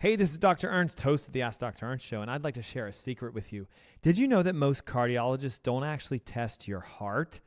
Hey, this is Dr. Ernst, host of the Ask Dr. Ernst show, and I'd like to share a secret with you. Did you know that most cardiologists don't actually test your heart?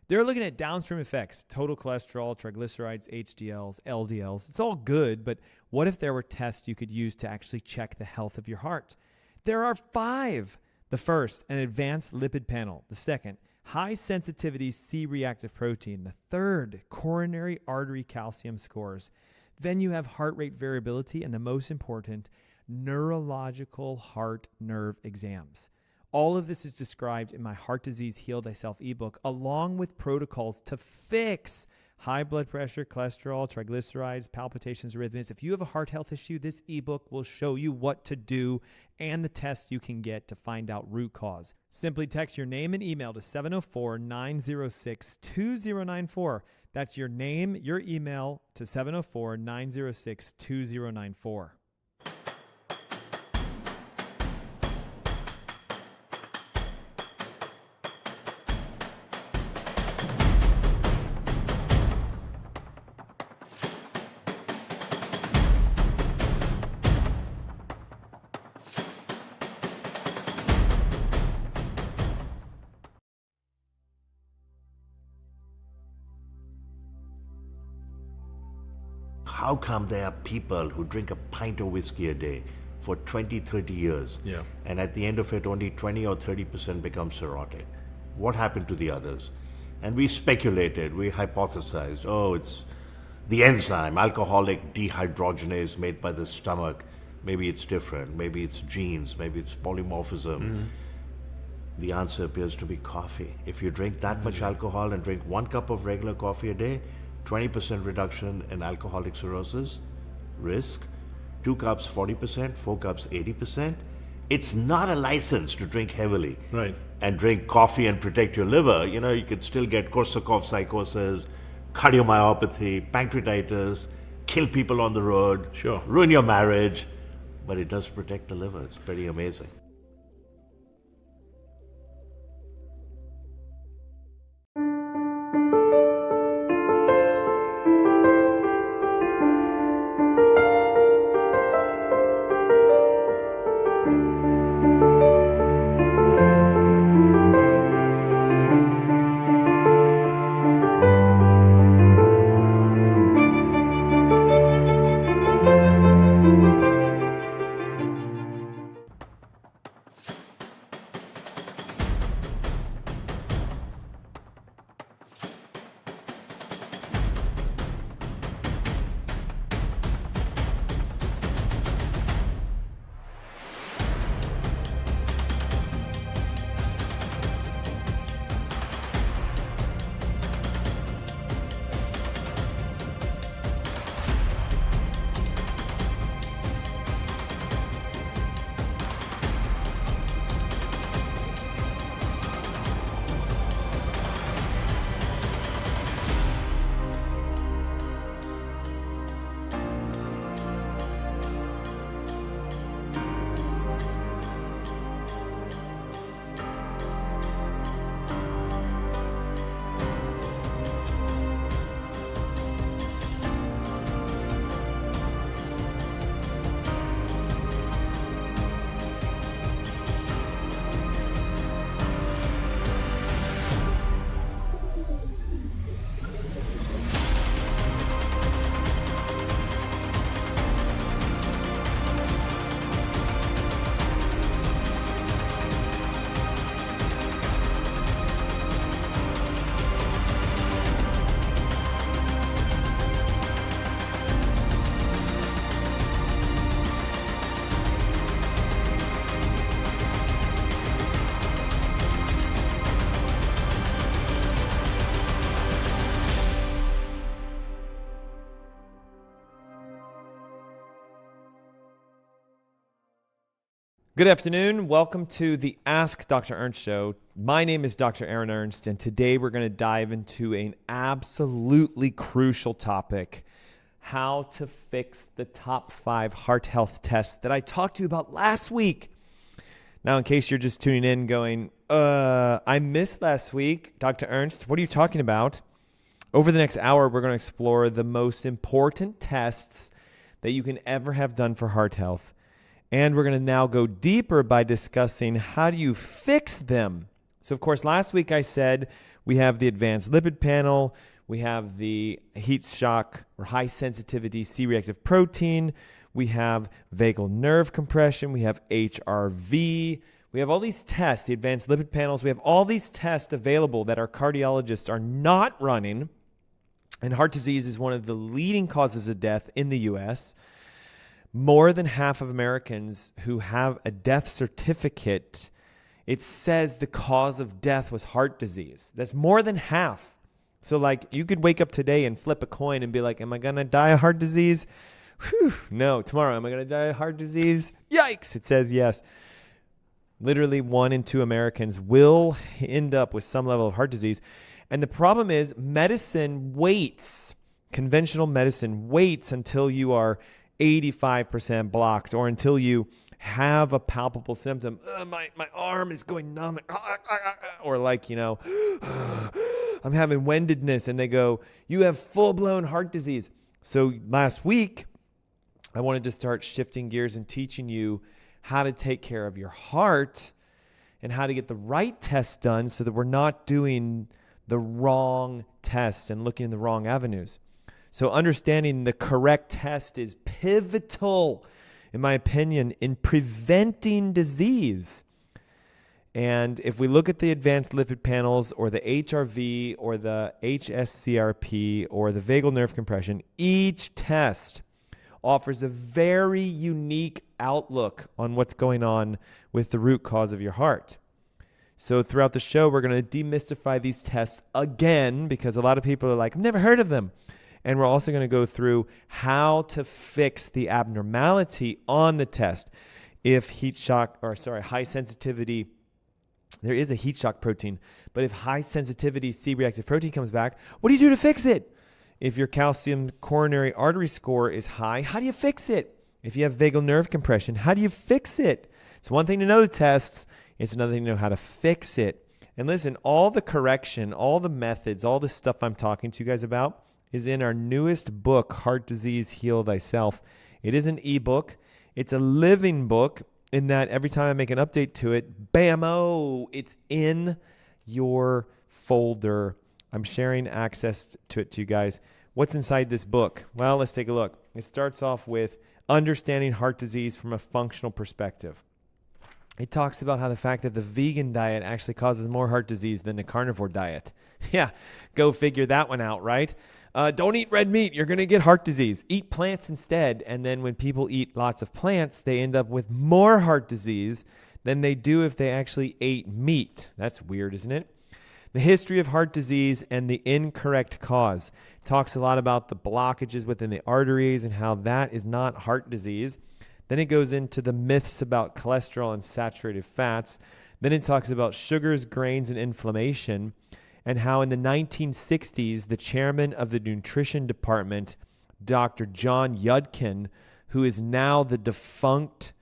They're looking at downstream effects, total cholesterol, triglycerides, HDLs, LDLs. It's all good, but what if there were tests you could use to actually check the health of your heart? There are 5. The first, an advanced lipid panel. The second, high sensitivity C-reactive protein. The third, coronary artery calcium scores. Then you have heart rate variability, and the most important, neurological heart nerve exams. All of this is described in my Heart Disease Heal Thyself ebook, along with protocols to fix high blood pressure, cholesterol, triglycerides, palpitations, arrhythmias. If you have a heart health issue, this ebook will show you what to do and the tests you can get to find out root cause. Simply text your name and email to 704-906-2094. That's your name, your email to 704-906-2094. How come there are people who drink a pint of whiskey a day for 20, 30 years, and at the end of it, only 20 or 30% become cirrhotic? What happened to the others? And we speculated, we hypothesized, it's the enzyme, alcoholic dehydrogenase made by the stomach. Maybe it's different, maybe it's genes, maybe it's polymorphism. The answer appears to be coffee. If you drink that much alcohol and drink 1 cup of regular coffee a day, 20% reduction in alcoholic cirrhosis risk, 2 cups 40%, 4 cups 80%. It's not a license to drink heavily and drink coffee and protect your liver. You know, you could still get Korsakoff psychosis, cardiomyopathy, pancreatitis, kill people on the road, ruin your marriage, but it does protect the liver. It's pretty amazing. Good afternoon. Welcome to the Ask Dr. Ernst show. My name is Dr. Aaron Ernst, and today we're going to dive into an absolutely crucial topic, how to fix the top 5 heart health tests that I talked to you about last week. Now, in case you're just tuning in going, I missed last week, Dr. Ernst, what are you talking about? Over the next hour, we're going to explore the most important tests that you can ever have done for heart health. And we're going to now go deeper by discussing how do you fix them. So, of course, last week I said we have the advanced lipid panel, we have the heat shock or high sensitivity C-reactive protein, we have vagal nerve compression, we have HRV, we have all these tests, the advanced lipid panels, we have all these tests available that our cardiologists are not running. And heart disease is one of the leading causes of death in the U.S. More than half of Americans who have a death certificate, it says the cause of death was heart disease. That's more than half. So like you could wake up today and flip a coin and be like, am I going to die of heart disease? Whew, no. Tomorrow, am I going to die of heart disease? Yikes. It says yes. Literally 1 in 2 Americans will end up with some level of heart disease. And the problem is medicine waits. Conventional medicine waits until you are 85% blocked or until you have a palpable symptom. My arm is going numb. Or like, I'm having windedness. And they go, you have full-blown heart disease. So last week, I wanted to start shifting gears and teaching you how to take care of your heart and how to get the right tests done so that we're not doing the wrong tests and looking in the wrong avenues. So understanding the correct test is pivotal, in my opinion, in preventing disease. And if we look at the advanced lipid panels or the HRV or the Hs-CRP or the vagal nerve compression, each test offers a very unique outlook on what's going on with the root cause of your heart. So throughout the show, we're going to demystify these tests again because a lot of people are like, I've never heard of them. And we're also going to go through how to fix the abnormality on the test. If high sensitivity, there is a heat shock protein, but if high sensitivity C-reactive protein comes back, what do you do to fix it? If your calcium coronary artery score is high, how do you fix it? If you have vagal nerve compression, how do you fix it? It's one thing to know the tests. It's another thing to know how to fix it. And listen, all the correction, all the methods, all the stuff I'm talking to you guys about is in our newest book, Heart Disease, Heal Thyself. It is an ebook. It's a living book in that every time I make an update to it, bam-o, it's in your folder. I'm sharing access to it to you guys. What's inside this book? Well, let's take a look. It starts off with understanding heart disease from a functional perspective. It talks about how the fact that the vegan diet actually causes more heart disease than the carnivore diet. Yeah, go figure that one out, right? Don't eat red meat. You're going to get heart disease. Eat plants instead. And then when people eat lots of plants, they end up with more heart disease than they do if they actually ate meat. That's weird, isn't it? The history of heart disease and the incorrect cause. Talks a lot about the blockages within the arteries and how that is not heart disease. Then it goes into the myths about cholesterol and saturated fats. Then it talks about sugars, grains, and inflammation, and how in the 1960s, the chairman of the nutrition department, Dr. John Yudkin, who is now the defunct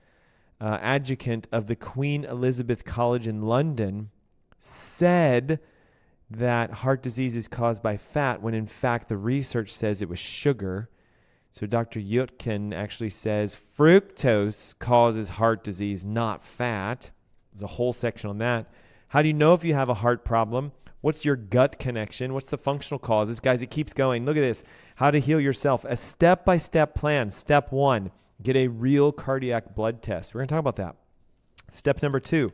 adjunct of the Queen Elizabeth College in London, said that heart disease is caused by fat when in fact the research says it was sugar. So Dr. Yudkin actually says fructose causes heart disease, not fat. There's a whole section on that. How do you know if you have a heart problem? What's your gut connection? What's the functional causes? Guys, it keeps going. Look at this. How to heal yourself. A step-by-step plan. Step 1, get a real cardiac blood test. We're going to talk about that. Step number 2,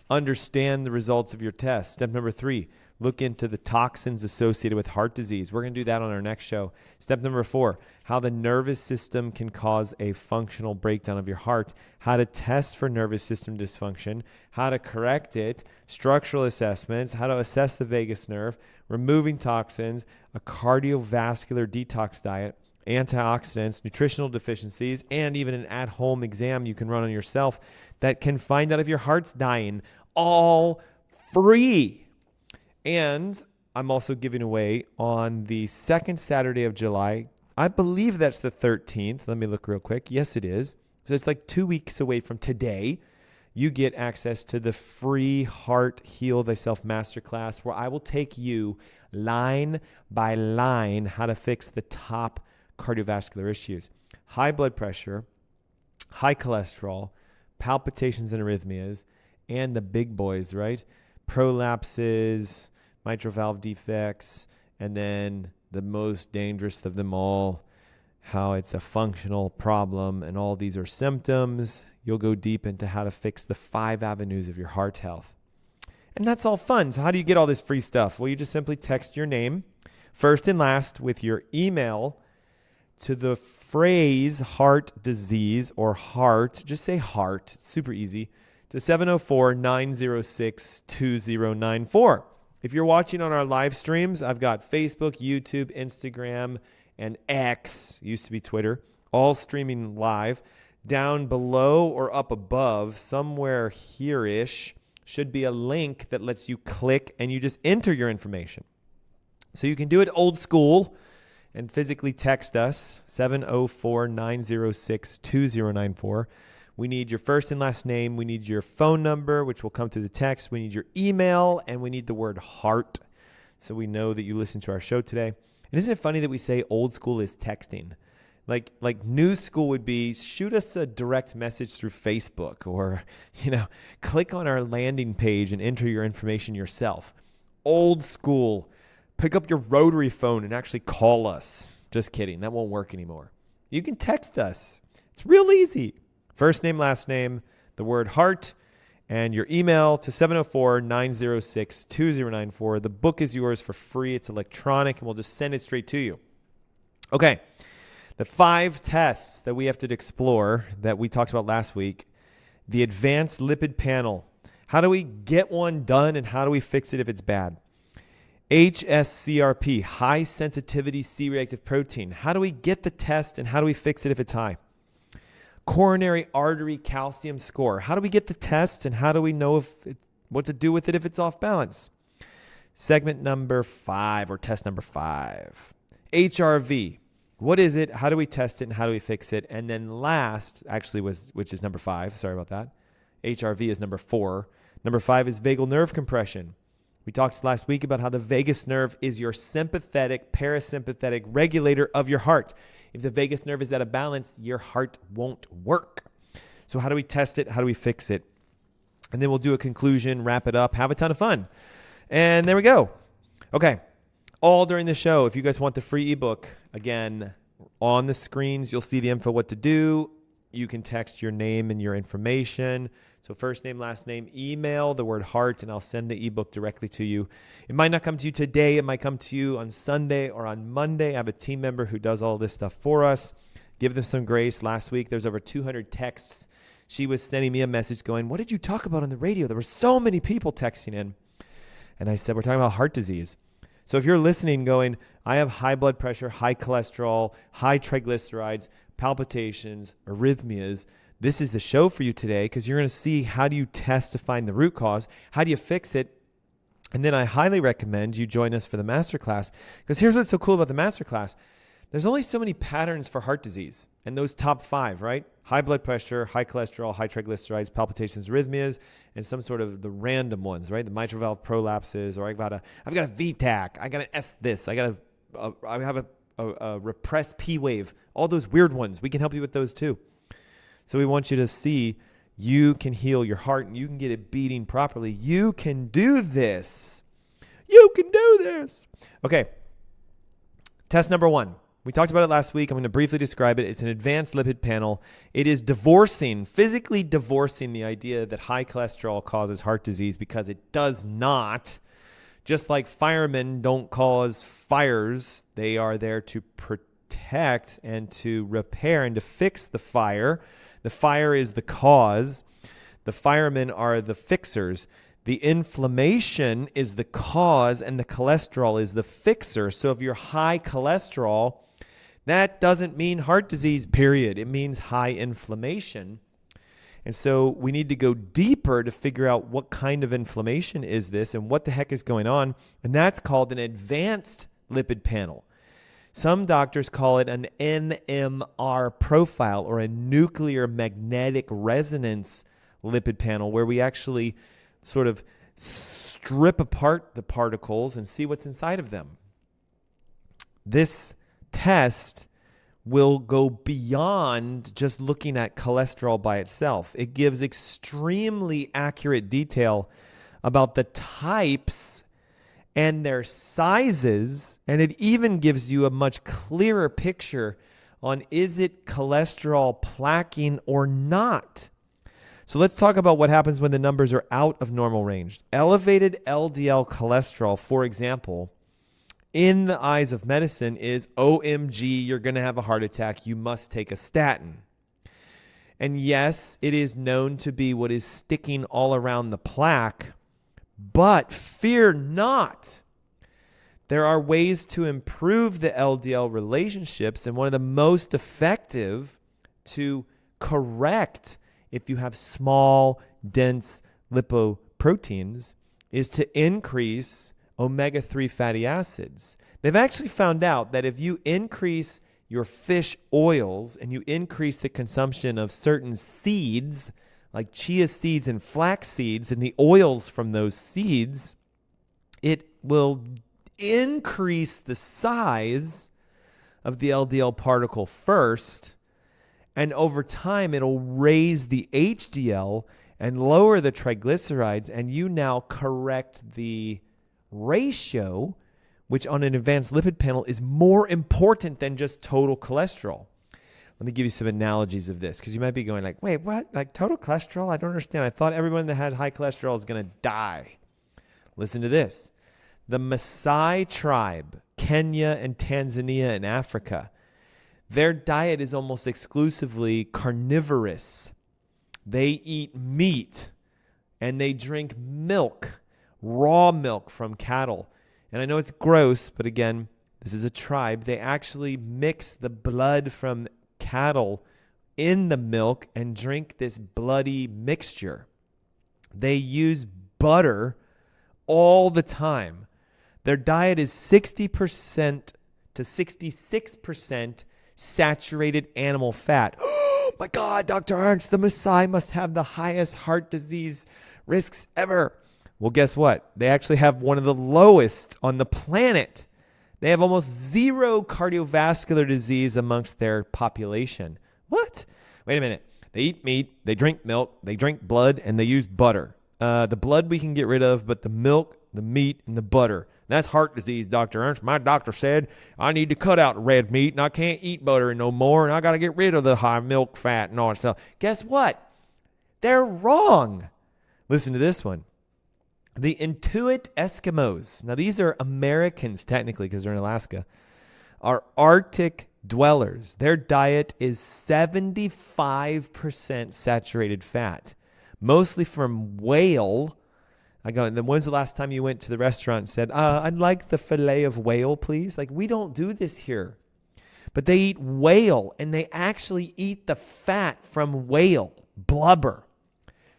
understand the results of your test. Step number 3, look into the toxins associated with heart disease. We're going to do that on our next show. Step number 4, how the nervous system can cause a functional breakdown of your heart, how to test for nervous system dysfunction, how to correct it, structural assessments, how to assess the vagus nerve, removing toxins, a cardiovascular detox diet, antioxidants, nutritional deficiencies, and even an at-home exam you can run on yourself that can find out if your heart's dying, all free. And I'm also giving away on the second Saturday of July. I believe that's the 13th. Let me look real quick. Yes, it is. So it's like 2 weeks away from today. You get access to the free Heart Heal Thyself Masterclass where I will take you line by line how to fix the top cardiovascular issues. high blood pressure, high cholesterol, palpitations and arrhythmias, and the big boys, right? Prolapses, mitral valve defects, and then the most dangerous of them all, how it's a functional problem, and all these are symptoms. You'll go deep into how to fix the 5 avenues of your heart health. And that's all fun. So how do you get all this free stuff? Well, you just simply text your name, first and last, with your email to the phrase heart disease or heart. Just say heart. It's super easy. To 704-906-2094. If you're watching on our live streams, I've got Facebook, YouTube, Instagram, and X, used to be Twitter, all streaming live. Down below or up above, somewhere here-ish, should be a link that lets you click and you just enter your information. So you can do it old school and physically text us, 704-906-2094. We need your first and last name. We need your phone number, which will come through the text. We need your email, and we need the word heart so we know that you listened to our show today. And isn't it funny that we say old school is texting? Like new school would be shoot us a direct message through Facebook or, click on our landing page and enter your information yourself. Old school, pick up your rotary phone and actually call us. Just kidding. That won't work anymore. You can text us. It's real easy. First name, last name, the word heart, and your email to 704-906-2094. The book is yours for free. It's electronic, and we'll just send it straight to you. Okay. The 5 tests that we have to explore that we talked about last week, the advanced lipid panel. How do we get one done and how do we fix it if it's bad? Hs-CRP, high sensitivity C-reactive protein. How do we get the test and how do we fix it if it's high? Coronary artery calcium score. How do we get the test and how do we know what to do with it if it's off balance? Segment number 5 or test number 5. HRV. What is it? How do we test it? And how do we fix it? And then last, which is number 5. Sorry about that. HRV is number 4. Number 5 is vagal nerve compression. We talked last week about how the vagus nerve is your sympathetic, parasympathetic regulator of your heart. If the vagus nerve is out of balance, your heart won't work. So how do we test it? How do we fix it? And then we'll do a conclusion, wrap it up, have a ton of fun. And there we go. Okay. All during the show. If you guys want the free ebook, again, on the screens, you'll see the info what to do. You can text your name and your information. So first name, last name, email the word heart, and I'll send the ebook directly to you. It might not come to you today. It might come to you on Sunday or on Monday. I have a team member who does all this stuff for us. Give them some grace. Last week, there's over 200 texts. She was sending me a message going, what did you talk about on the radio? There were so many people texting in. And I said, we're talking about heart disease. So if you're listening going, I have high blood pressure, high cholesterol, high triglycerides, palpitations, arrhythmias, this is the show for you today because you're going to see how do you test to find the root cause, how do you fix it, and then I highly recommend you join us for the masterclass because here's what's so cool about the masterclass. There's only so many patterns for heart disease and those top 5, right? High blood pressure, high cholesterol, high triglycerides, palpitations, arrhythmias, and some sort of the random ones, right? The mitral valve prolapses, or I've got a VTAC, I got an S this, I have a repressed P wave, all those weird ones. We can help you with those too. So we want you to see you can heal your heart and you can get it beating properly. You can do this. You can do this. Okay. Test number 1. We talked about it last week. I'm going to briefly describe it. It's an advanced lipid panel. It is physically divorcing the idea that high cholesterol causes heart disease because it does not. Just like firemen don't cause fires, they are there to protect and to repair and to fix the fire. The fire is the cause. The firemen are the fixers. The inflammation is the cause and the cholesterol is the fixer. So if you're high cholesterol, that doesn't mean heart disease, period. It means high inflammation. And so we need to go deeper to figure out what kind of inflammation is this and what the heck is going on. And that's called an advanced lipid panel. Some doctors call it an NMR profile or a nuclear magnetic resonance lipid panel where we actually sort of strip apart the particles and see what's inside of them. This test will go beyond just looking at cholesterol by itself. It gives extremely accurate detail about the types and their sizes, and it even gives you a much clearer picture on is it cholesterol plaquing or not. So let's talk about what happens when the numbers are out of normal range. Elevated LDL cholesterol, for example, in the eyes of medicine is OMG, you're going to have a heart attack. You must take a statin. And yes, it is known to be what is sticking all around the plaque, but fear not. There are ways to improve the LDL relationships, and one of the most effective to correct if you have small, dense lipoproteins is to increase omega-3 fatty acids. They've actually found out that if you increase your fish oils and you increase the consumption of certain seeds, like chia seeds and flax seeds, and the oils from those seeds, it will increase the size of the LDL particle first, and over time it'll raise the HDL and lower the triglycerides, and you now correct the ratio, which on an advanced lipid panel is more important than just total cholesterol. Let me give you some analogies of this, because you might be going like, wait, what? Like total cholesterol? I don't understand. I thought everyone that had high cholesterol is going to die. Listen to this. The Maasai tribe, Kenya and Tanzania in Africa, their diet is almost exclusively carnivorous. They eat meat and they drink milk, raw milk from cattle. And I know it's gross, but again, this is a tribe. They actually mix the blood from cattle in the milk and drink this bloody mixture. They use butter all the time. Their diet is 60% to 66% saturated animal fat. Oh my God, Dr. Ernst, the Maasai must have the highest heart disease risks ever. Well, guess what? They actually have one of the lowest on the planet. They have almost zero cardiovascular disease amongst their population. What? Wait a minute. They eat meat, they drink milk, they drink blood, and they use butter. The blood we can get rid of, but the milk, the meat, and the butter, that's heart disease, Dr. Ernst. My doctor said I need to cut out red meat, and I can't eat butter no more, and I got to get rid of the high milk fat and all that stuff. Guess what? They're wrong. Listen to this one. The Inuit Eskimos, now these are Americans technically because they're in Alaska, are Arctic dwellers. Their diet is 75% saturated fat, mostly from whale. I go, and then when's the last time you went to the restaurant and said, I'd like the fillet of whale, please? Like, we don't do this here. But they eat whale, and they actually eat the fat from whale, blubber.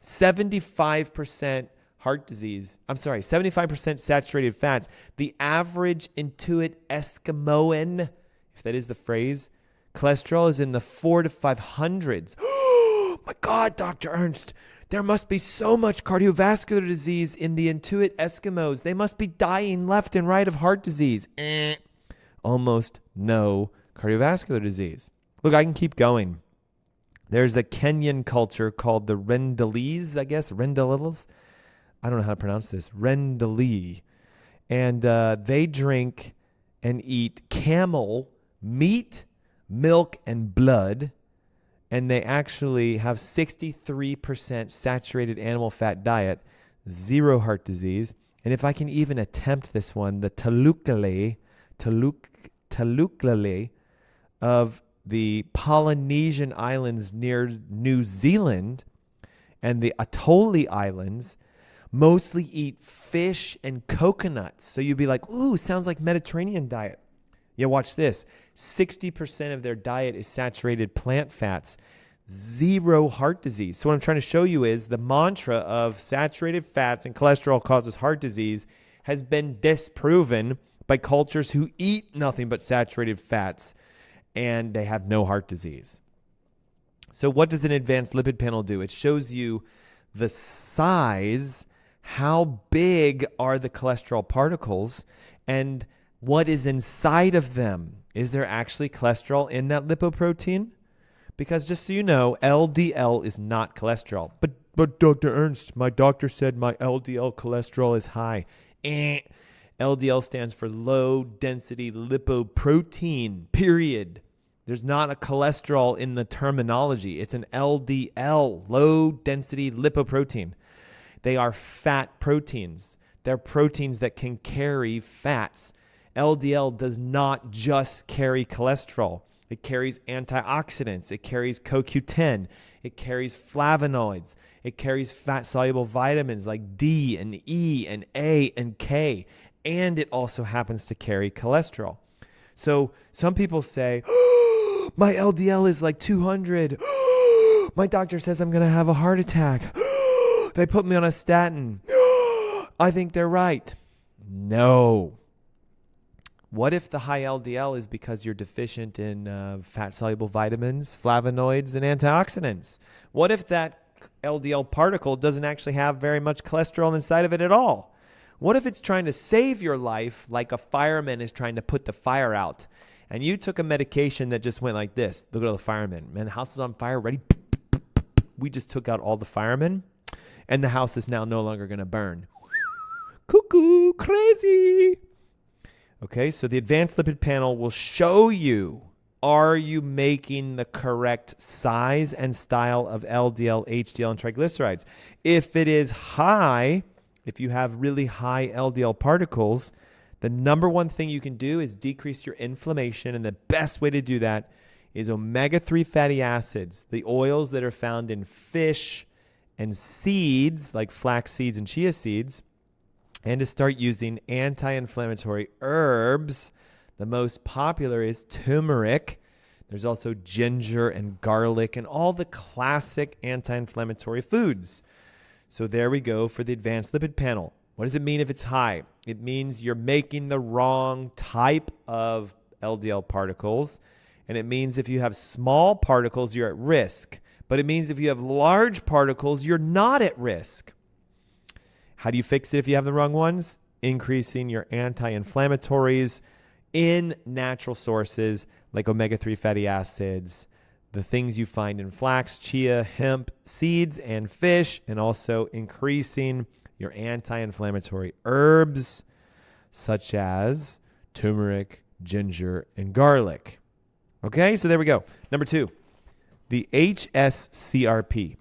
75% heart disease. 75% saturated fats. The average Inuit Eskimoan, if that is the phrase, cholesterol is in the 400 to 500s. Oh my God, Dr. Ernst, there must be so much cardiovascular disease in the Inuit Eskimos. They must be dying left and right of heart disease. Almost no cardiovascular disease. Look, I can keep going. There's a Kenyan culture called the Rendalese, I guess, Rendalils. I don't know how to pronounce this, Rendali. And they drink and eat camel meat, milk, and blood. And they actually have 63% saturated animal fat diet, zero heart disease. And if I can even attempt this one, the Taluklale of the Polynesian islands near New Zealand and the Atoli Islands, mostly eat fish and coconuts. So you'd be like, ooh, sounds like Mediterranean diet. Yeah, watch this. 60% of their diet is saturated plant fats, zero heart disease. So what I'm trying to show you is the mantra of saturated fats and cholesterol causes heart disease has been disproven by cultures who eat nothing but saturated fats, and they have no heart disease. So what does an advanced lipid panel do? It shows you the size, how big are the cholesterol particles, and what is inside of them. Is there actually cholesterol in that lipoprotein? Because just so you know, LDL is not cholesterol. But Dr. Ernst, my doctor said my LDL cholesterol is high. LDL stands for low density lipoprotein, period. There's not a cholesterol in the terminology. It's an LDL, low density lipoprotein. They are fat proteins. They're proteins that can carry fats. LDL does not just carry cholesterol. It carries antioxidants. It carries CoQ10. It carries flavonoids. It carries fat-soluble vitamins like D and E and A and K. And it also happens to carry cholesterol. So some people say, oh, my LDL is like 200. My doctor says I'm going to have a heart attack. They put me on a statin. I think they're right. No. What if the high LDL is because you're deficient in fat-soluble vitamins, flavonoids, and antioxidants? What if that LDL particle doesn't actually have very much cholesterol inside of it at all? What if it's trying to save your life like a fireman is trying to put the fire out? And you took a medication that just went like this. Look at all the firemen. Man, the house is on fire, ready? We just took out all the firemen, and the house is now no longer going to burn. Cuckoo, crazy. Okay, so the advanced lipid panel will show you, are you making the correct size and style of LDL, HDL, and triglycerides? If it is high, if you have really high LDL particles, the number one thing you can do is decrease your inflammation, and the best way to do that is omega-3 fatty acids, the oils that are found in fish and seeds like flax seeds and chia seeds, and to start using anti-inflammatory herbs. The most popular is turmeric. There's also ginger and garlic and all the classic anti-inflammatory foods. So there we go for the advanced lipid panel. What does it mean if it's high? It means you're making the wrong type of LDL particles. And it means if you have small particles, you're at risk. But it means if you have large particles, you're not at risk. How do you fix it if you have the wrong ones? Increasing your anti-inflammatories in natural sources like omega-3 fatty acids, the things you find in flax, chia, hemp, seeds, and fish, and also increasing your anti-inflammatory herbs such as turmeric, ginger, and garlic. Okay, so there we go. Number 2, the Hs-CRP.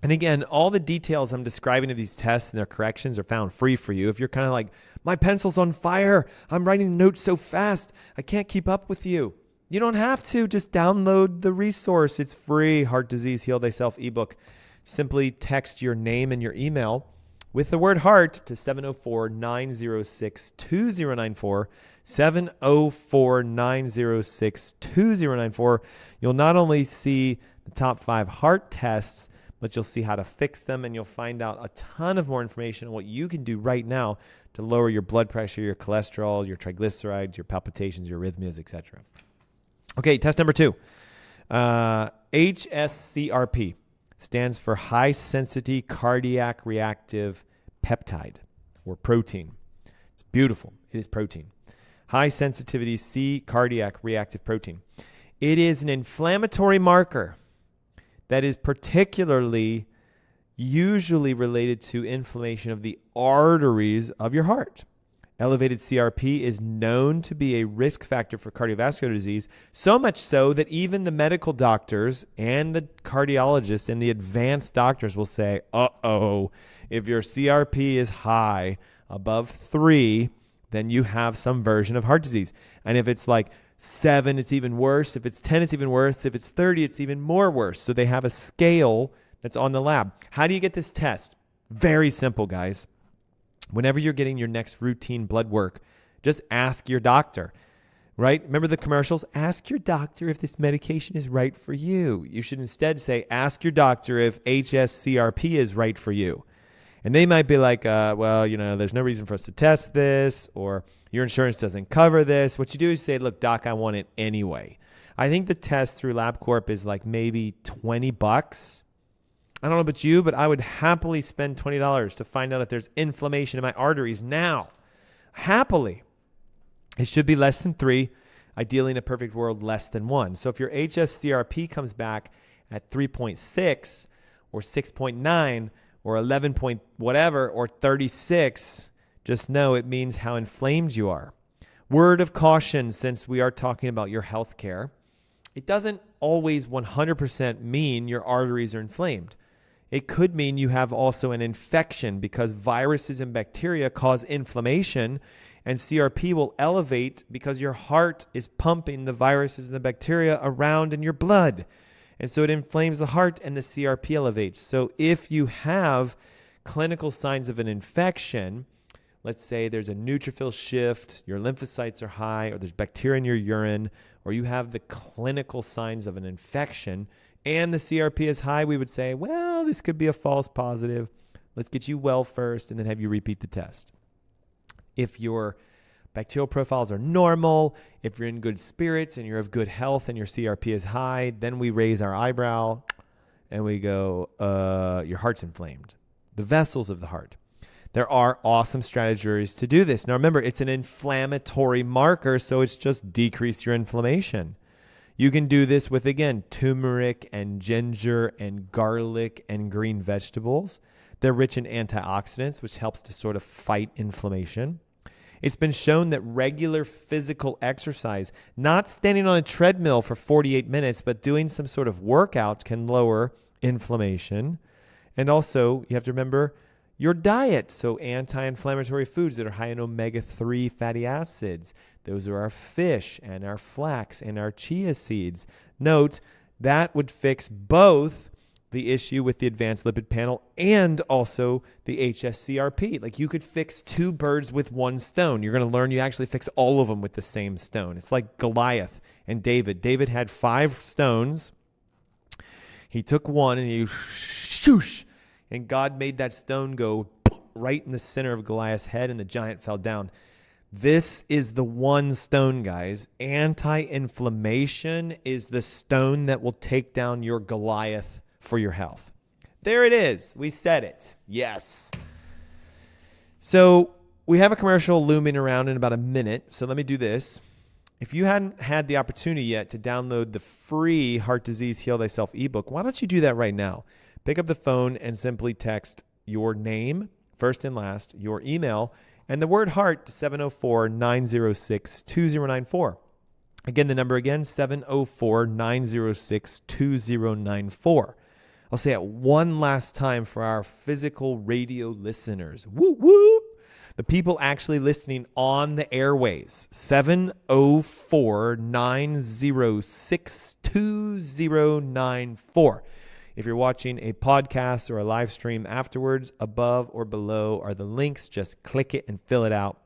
And again, all the details I'm describing of these tests and their corrections are found free for you. If you're kind of like, my pencil's on fire, I'm writing notes so fast, I can't keep up with you. You don't have to. Just download the resource. It's free. Heart Disease Heal Thyself ebook. Simply text your name and your email with the word heart to 704-906-2094. 704-906-2094. You'll not only see the top 5 heart tests, but you'll see how to fix them, and you'll find out a ton of more information on what you can do right now to lower your blood pressure, your cholesterol, your triglycerides, your palpitations, your arrhythmias, etc. Okay, test number 2. Hs-CRP stands for high sensitivity cardiac reactive peptide or protein. It's beautiful. It is protein. High sensitivity C cardiac reactive protein. It is an inflammatory marker that is particularly usually related to inflammation of the arteries of your heart. Elevated CRP is known to be a risk factor for cardiovascular disease, so much so that even the medical doctors and the cardiologists and the advanced doctors will say, uh-oh, if your CRP is high, above 3, then you have some version of heart disease. And if it's like 7, it's even worse. If it's 10, it's even worse. If it's 30, it's even more worse. So they have a scale that's on the lab. How do you get this test? Very simple, guys. Whenever you're getting your next routine blood work, just ask your doctor, right? Remember the commercials? Ask your doctor if this medication is right for you. You should instead say, ask your doctor if Hs-CRP is right for you. And they might be like, well, you know, there's no reason for us to test this, or your insurance doesn't cover this. What you do is say, look, doc, I want it anyway. I think the test through LabCorp is like maybe $20. I don't know about you, but I would happily spend $20 to find out if there's inflammation in my arteries now. Happily. It should be less than 3. Ideally, in a perfect world, less than 1. So if your Hs-CRP comes back at 3.6 or 6.9 or 11 point whatever or 36, just know it means how inflamed you are. Word of caution, since we are talking about your health care, it doesn't always 100% mean your arteries are inflamed. It could mean you have also an infection because viruses and bacteria cause inflammation, and CRP will elevate because your heart is pumping the viruses and the bacteria around in your blood. And so it inflames the heart and the CRP elevates. So if you have clinical signs of an infection, let's say there's a neutrophil shift, your lymphocytes are high, or there's bacteria in your urine, or you have the clinical signs of an infection and the CRP is high, we would say, well, this could be a false positive. Let's get you well first and then have you repeat the test. If your bacterial profiles are normal, if you're in good spirits and you're of good health and your CRP is high, then we raise our eyebrow and we go, your heart's inflamed. The vessels of the heart. There are awesome strategies to do this. Now remember, it's an inflammatory marker, so it's just decrease your inflammation. You can do this with, again, turmeric and ginger and garlic and green vegetables. They're rich in antioxidants, which helps to sort of fight inflammation. It's been shown that regular physical exercise, not standing on a treadmill for 48 minutes, but doing some sort of workout can lower inflammation. And also, you have to remember your diet. So anti-inflammatory foods that are high in omega-3 fatty acids. Those are our fish and our flax and our chia seeds. Note, that would fix both the issue with the advanced lipid panel and also the Hs-CRP. Like you could fix 2 birds with 1 stone. You're going to learn you actually fix all of them with the same stone. It's like Goliath and David. David had 5 stones. He took one and he shoosh, and God made that stone go right in the center of Goliath's head and the giant fell down. This is the one stone, guys. Anti-inflammation is the stone that will take down your Goliath for your health. There it is. We said it. Yes. So we have a commercial looming around in about a minute. So let me do this. If you hadn't had the opportunity yet to download the free Heart Disease Heal Thyself ebook, why don't you do that right now? Pick up the phone and simply text your name, first and last, your email, and the word heart to 704-906-2094. Again, the number again, 704-906-2094. I'll say it one last time for our physical radio listeners. Woo woo! The people actually listening on the airways, 704-906-2094. If you're watching a podcast or a live stream afterwards, above or below are the links. Just click it and fill it out.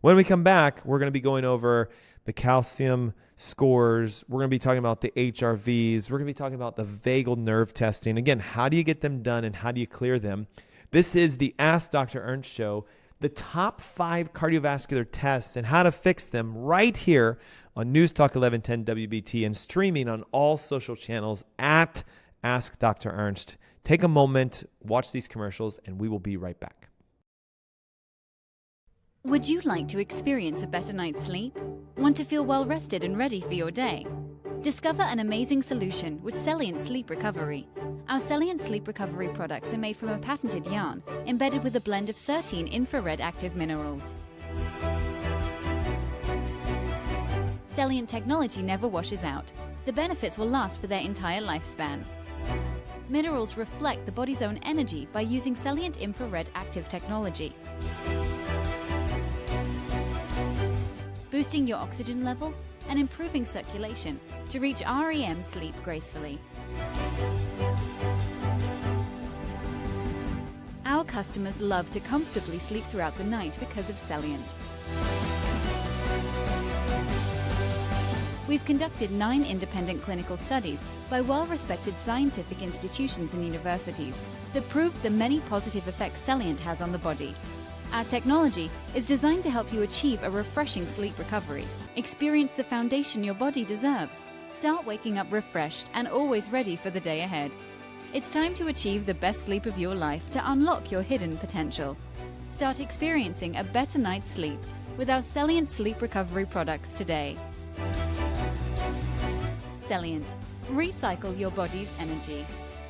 When we come back, we're going to be going over the calcium scores. We're going to be talking about the HRVs. We're going to be talking about the vagal nerve testing. Again, how do you get them done and how do you clear them? This is the Ask Dr. Ernst show, the top 5 cardiovascular tests and how to fix them right here on News Talk 1110 WBT and streaming on all social channels at Ask Dr. Ernst. Take a moment, watch these commercials, and we will be right back. Would you like to experience a better night's sleep? Want to feel well rested and ready for your day? Discover an amazing solution with Celliant Sleep Recovery. Our Celliant Sleep Recovery products are made from a patented yarn embedded with a blend of 13 infrared active minerals. Celliant technology never washes out. The benefits will last for their entire lifespan. Minerals reflect the body's own energy by using Celliant infrared active technology, boosting your oxygen levels and improving circulation to reach REM sleep gracefully. Our customers love to comfortably sleep throughout the night because of Celliant. We've conducted 9 independent clinical studies by well-respected scientific institutions and universities that prove the many positive effects Celliant has on the body. Our technology is designed to help you achieve a refreshing sleep recovery. Experience the foundation your body deserves. Start waking up refreshed and always ready for the day ahead. It's time to achieve the best sleep of your life to unlock your hidden potential. Start experiencing a better night's sleep with our Celliant Sleep Recovery products today. Celliant. Recycle your body's energy.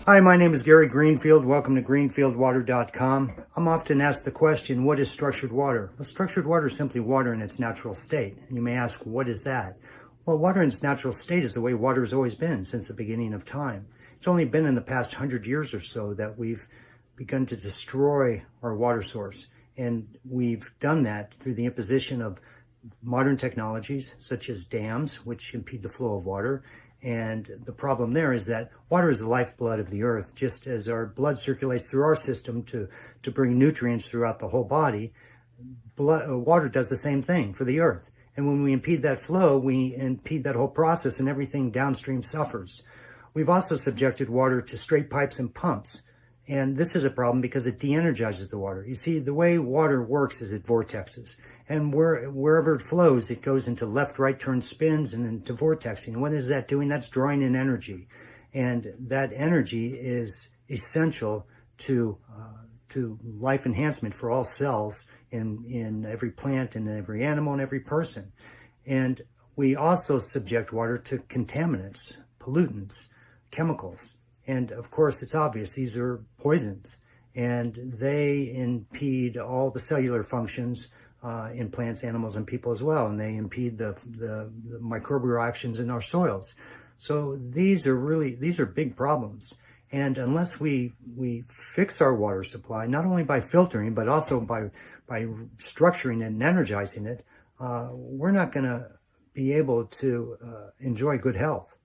Hi, my name is Gary Greenfield. Welcome to greenfieldwater.com. I'm often asked the question, what is structured water? Well, structured water is simply water in its natural state. And you may ask, what is that? Well, water in its natural state is the way water has always been since the beginning of time. It's only been in the past 100 years or so that we've begun to destroy our water source. And we've done that through the imposition of modern technologies such as dams, which impede the flow of water. And the problem there is that water is the lifeblood of the earth. Just as our blood circulates through our system to bring nutrients throughout the whole body, water does the same thing for the earth. And when we impede that flow, we impede that whole process, and everything downstream suffers. We've also subjected water to straight pipes and pumps. And this is a problem because it de-energizes the water. You see, the way water works is it vortexes. And wherever it flows, it goes into left-right turn spins and into vortexing. And what is that doing? That's drawing in energy. And that energy is essential to life enhancement for all cells in every plant and every animal and every person. And we also subject water to contaminants, pollutants, chemicals. And of course, it's obvious, these are poisons, and they impede all the cellular functions in plants, animals, and people as well, and they impede the microbial actions in our soils. So these are big problems. And unless we fix our water supply, not only by filtering, but also by structuring it and energizing it, we're not going to be able to enjoy good health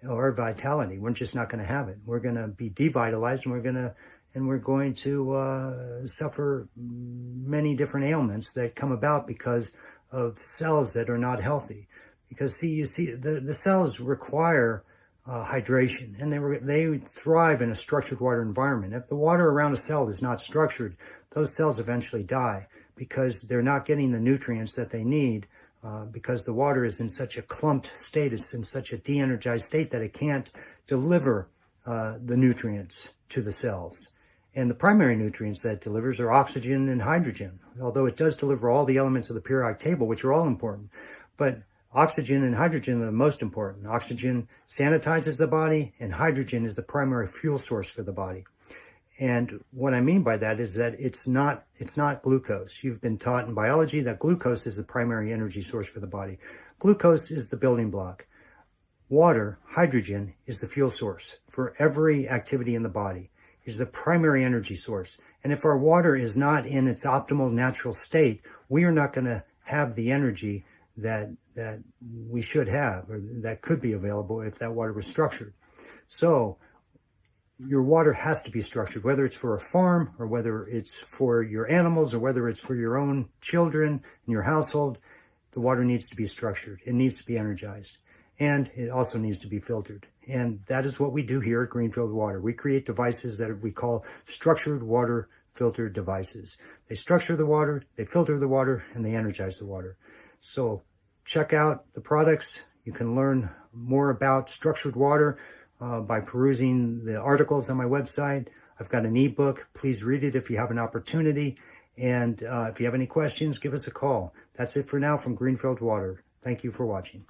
or vitality. We're just not going to have it. We're going to be devitalized, and we're going to suffer many different ailments that come about because of cells that are not healthy. Because the cells require hydration, and they thrive in a structured water environment. If the water around a cell is not structured, those cells eventually die because they're not getting the nutrients that they need. Because the water is in such a clumped state, it's in such a de-energized state that it can't deliver the nutrients to the cells. And the primary nutrients that it delivers are oxygen and hydrogen, although it does deliver all the elements of the periodic table, which are all important. But oxygen and hydrogen are the most important. Oxygen sanitizes the body, and hydrogen is the primary fuel source for the body. And what I mean by that is that it's not glucose. You've been taught in biology that glucose is the primary energy source for the body. Glucose is the building block. Water, hydrogen, is the fuel source for every activity in the body. It is the primary energy source. And if our water is not in its optimal natural state, we are not going to have the energy that we should have, or that could be available if that water was structured. So your water has to be structured, whether it's for a farm or whether it's for your animals or whether it's for your own children in your household. The water needs to be structured. It needs to be energized. And it also needs to be filtered. And that is what we do here at Greenfield Water. We create devices that we call structured water filter devices. They structure the water, they filter the water, and they energize the water. So check out the products. You can learn more about structured water by perusing the articles on my website. I've got an ebook. Please read it if you have an opportunity. And if you have any questions, give us a call. That's it for now from Greenfield Water. Thank you for watching.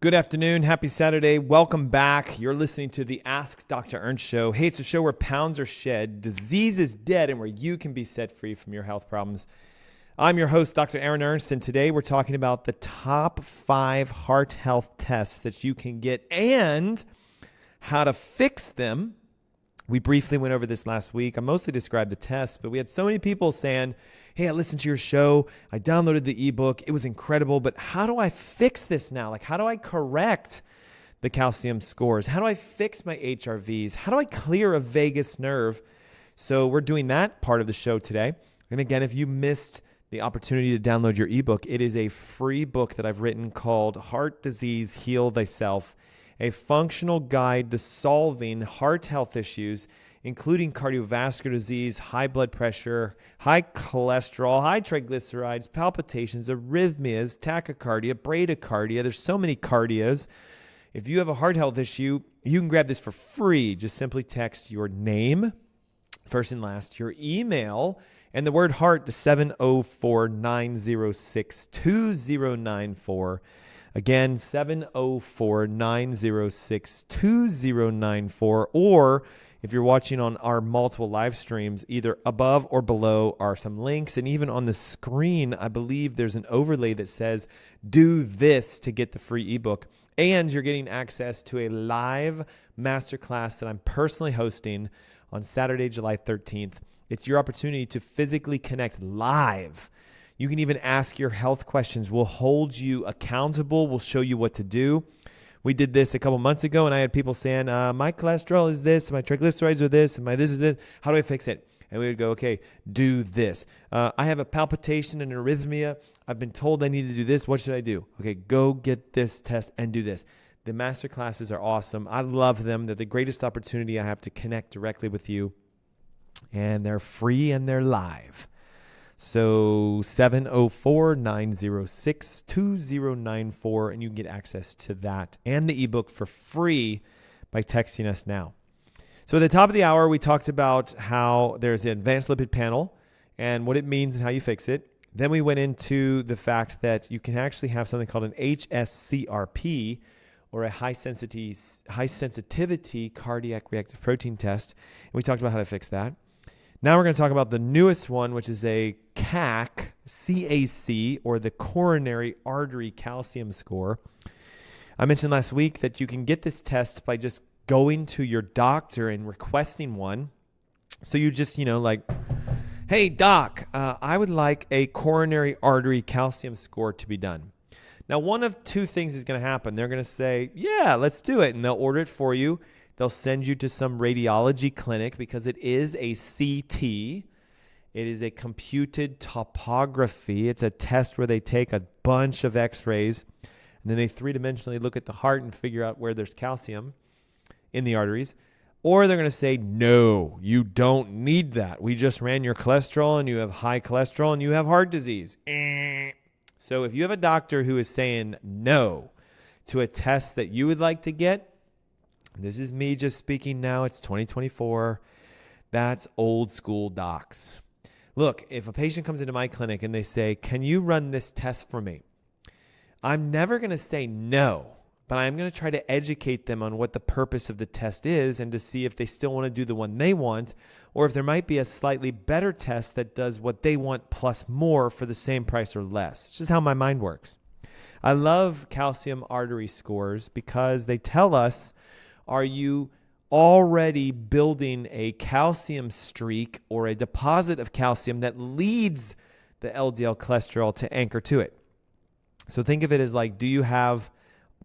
Good afternoon. Happy Saturday. Welcome back. You're listening to the Ask Dr. Ernst show. Hey, it's a show where pounds are shed, disease is dead, and where you can be set free from your health problems. I'm your host, Dr. Aaron Ernst, and today we're talking about the top 5 heart health tests that you can get and how to fix them. We briefly went over this last week. I mostly described the tests, but we had so many people saying, hey, I listened to your show. I downloaded the ebook. It was incredible, but how do I fix this now? Like, how do I correct the calcium scores? How do I fix my HRVs? How do I clear a vagus nerve? So we're doing that part of the show today. And again, if you missed the opportunity to download your ebook, it is a free book that I've written called Heart Disease, Heal Thyself, a functional guide to solving heart health issues, including cardiovascular disease, high blood pressure, high cholesterol, high triglycerides, palpitations, arrhythmias, tachycardia, bradycardia. There's so many cardias. If you have a heart health issue, you can grab this for free. Just simply text your name, first and last, your email, and the word heart to 704-906-2094. Again, 704-906-2094. Or if you're watching on our multiple live streams, either above or below are some links. And even on the screen, I believe there's an overlay that says, do this to get the free ebook. And you're getting access to a live masterclass that I'm personally hosting on Saturday, July 13th. It's your opportunity to physically connect live. You can even ask your health questions. We'll hold you accountable. We'll show you what to do. We did this a couple months ago, and I had people saying, my cholesterol is this, my triglycerides are this, and my this is this. How do I fix it? And we would go, okay, do this. I have a palpitation and an arrhythmia. I've been told I need to do this. What should I do? Okay, go get this test and do this. The master classes are awesome. I love them. They're the greatest opportunity I have to connect directly with you. And they're free and they're live. So 704-906-2094, and you can get access to that and the ebook for free by texting us now. So at the top of the hour, we talked about how there's an advanced lipid panel and what it means and how you fix it. Then we went into the fact that you can actually have something called an Hs-CRP, or a high sensitivity cardiac reactive protein test. And we talked about how to fix that. Now we're going to talk about the newest one, which is a CAC, or the Coronary Artery Calcium Score. I mentioned last week that you can get this test by just going to your doctor and requesting one. So you just, hey, doc, I would like a coronary artery calcium score to be done. Now, one of two things is going to happen. They're going to say, yeah, let's do it. And they'll order it for you. They'll send you to some radiology clinic because it is a CT. It is a computed topography. It's a test where they take a bunch of x-rays and then they three-dimensionally look at the heart and figure out where there's calcium in the arteries. Or they're going to say, no, you don't need that. We just ran your cholesterol and you have high cholesterol and you have heart disease. So if you have a doctor who is saying no to a test that you would like to get, this is me just speaking now. It's 2024. That's old school docs. Look, if a patient comes into my clinic and they say, can you run this test for me? I'm never going to say no, but I'm going to try to educate them on what the purpose of the test is and to see if they still want to do the one they want, or if there might be a slightly better test that does what they want plus more for the same price or less. It's just how my mind works. I love calcium artery scores because they tell us, are you already building a calcium streak or a deposit of calcium that leads the LDL cholesterol to anchor to it? So think of it as like, do you have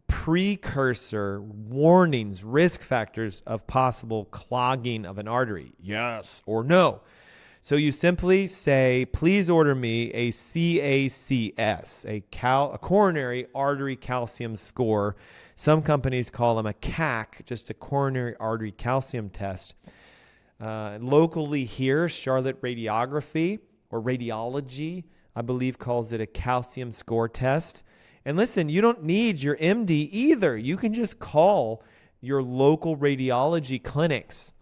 precursor warnings, risk factors of possible clogging of an artery? Yes or no. So you simply say, please order me a CACS, a coronary artery calcium score. Some companies call them a CAC, just a coronary artery calcium test. Locally here, Charlotte Radiography or Radiology, I believe, calls it a calcium score test. And listen, you don't need your MD either. You can just call your local radiology clinics.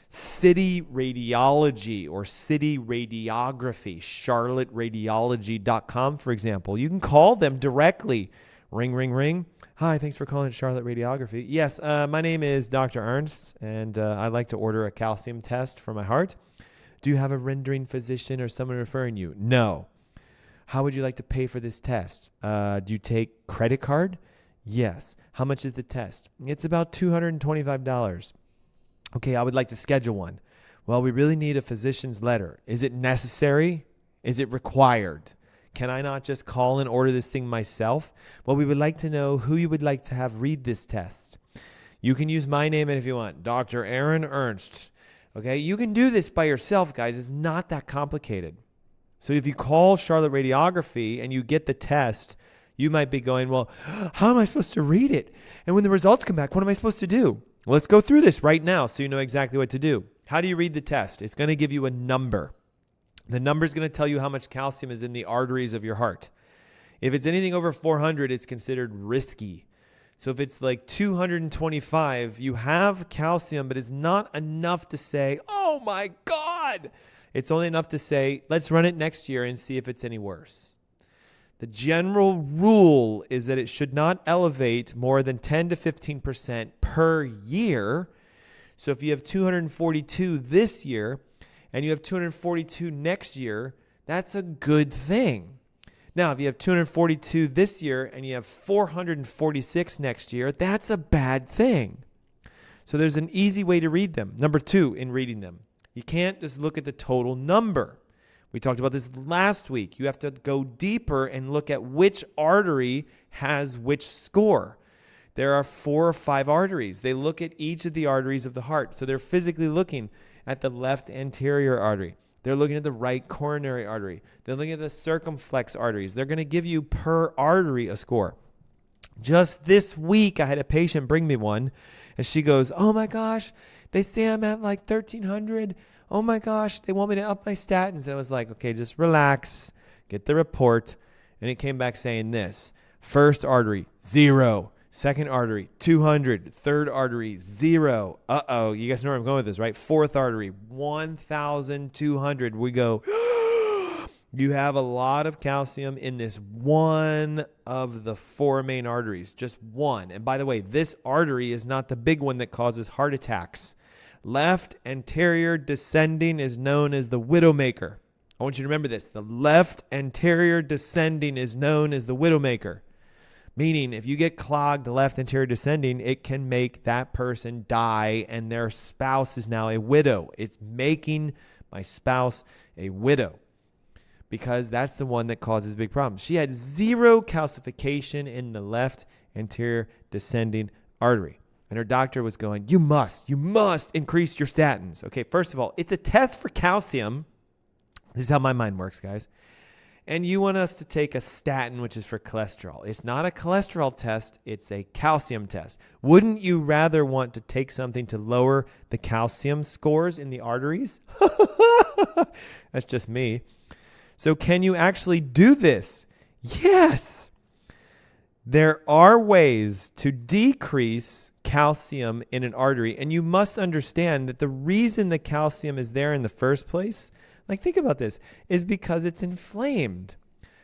City Radiology or City Radiography, charlotteradiology.com, for example. You can call them directly. Ring, ring, ring. Hi, thanks for calling Charlotte Radiography. Yes, my name is Dr. Ernst, and I'd like to order a calcium test for my heart. Do you have a rendering physician or someone referring you? No. How would you like to pay for this test? Do you take credit card? Yes. How much is the test? It's about $225. Okay, I would like to schedule one. Well, we really need a physician's letter. Is it necessary? Is it required? Can I not just call and order this thing myself? Well, we would like to know who you would like to have read this test. You can use my name if you want, Dr. Aaron Ernst. Okay, you can do this by yourself, guys. It's not that complicated. So if you call Charlotte Radiography and you get the test, you might be going, well, how am I supposed to read it? And when the results come back, what am I supposed to do? Well, let's go through this right now so you know exactly what to do. How do you read the test? It's going to give you a number. The number is going to tell you how much calcium is in the arteries of your heart. If it's anything over 400, it's considered risky. So if it's like 225, you have calcium, but it's not enough to say, oh my God. It's only enough to say, let's run it next year and see if it's any worse. The general rule is that it should not elevate more than 10 to 15% per year. So if you have 242 this year and you have 242 next year, that's a good thing. Now, if you have 242 this year and you have 446 next year, that's a bad thing. So there's an easy way to read them. Number 2, in reading them, you can't just look at the total number. We talked about this last week. You have to go deeper and look at which artery has which score. There are 4 or 5 arteries. They look at each of the arteries of the heart. So they're physically looking at the left anterior artery. They're looking at the right coronary artery. They're looking at the circumflex arteries. They're going to give you per artery a score. Just this week, I had a patient bring me one, and she goes, oh my gosh, they say I'm at like 1,300. Oh my gosh, they want me to up my statins. And I was like, okay, just relax, get the report. And it came back saying this: first artery, 0. Second artery, 200. Third artery, 0. Uh-oh, you guys know where I'm going with this, right? Fourth artery, 1,200. We go, you have a lot of calcium in this one of the 4 main arteries, just one. And by the way, this artery is not the big one that causes heart attacks. Left anterior descending is known as the widowmaker. I want you to remember this. The left anterior descending is known as the widowmaker. Meaning, if you get clogged left anterior descending, it can make that person die and their spouse is now a widow. It's making my spouse a widow because that's the one that causes big problems. She had 0 calcification in the left anterior descending artery. And her doctor was going, you must increase your statins. Okay, first of all, it's a test for calcium. This is how my mind works, guys. And you want us to take a statin, which is for cholesterol. It's not a cholesterol test. It's a calcium test. Wouldn't you rather want to take something to lower the calcium scores in the arteries? That's just me. So can you actually do this? Yes. There are ways to decrease calcium in an artery. And you must understand that the reason the calcium is there in the first place, like think about this, is because it's inflamed.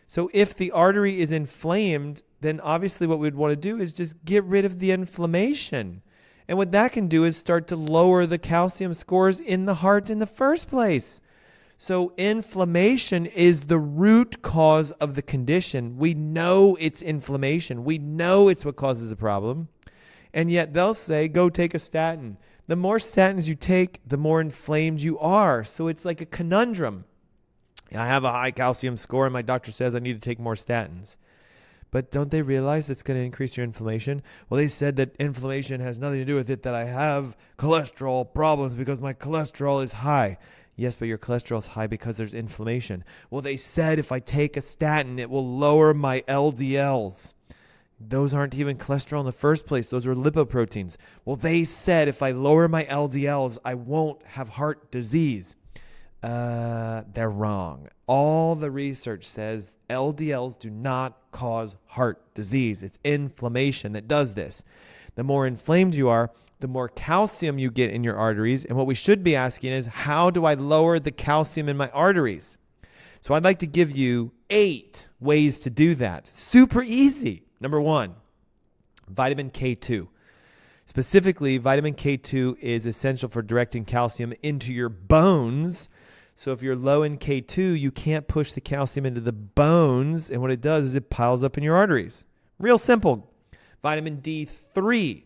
So if the artery is inflamed, then obviously what we'd want to do is just get rid of the inflammation. And what that can do is start to lower the calcium scores in the heart in the first place. So inflammation is the root cause of the condition. We know it's inflammation. We know it's what causes the problem. And yet they'll say, go take a statin. The more statins you take, the more inflamed you are. So it's like a conundrum. I have a high calcium score and my doctor says I need to take more statins. But don't they realize that's going to increase your inflammation? Well, they said that inflammation has nothing to do with it, that I have cholesterol problems because my cholesterol is high. Yes, but your cholesterol is high because there's inflammation. Well, they said if I take a statin, it will lower my LDLs. Those aren't even cholesterol in the first place. Those are lipoproteins. Well, they said if I lower my LDLs, I won't have heart disease. They're wrong. All the research says LDLs do not cause heart disease. It's inflammation that does this. The more inflamed you are, the more calcium you get in your arteries. And what we should be asking is, how do I lower the calcium in my arteries? So I'd like to give you 8 ways to do that. Super easy. Number 1, Vitamin K2. Specifically, vitamin K2 is essential for directing calcium into your bones. So if you're low in K2, you can't push the calcium into the bones. And what it does is it piles up in your arteries. Real simple. Vitamin D3,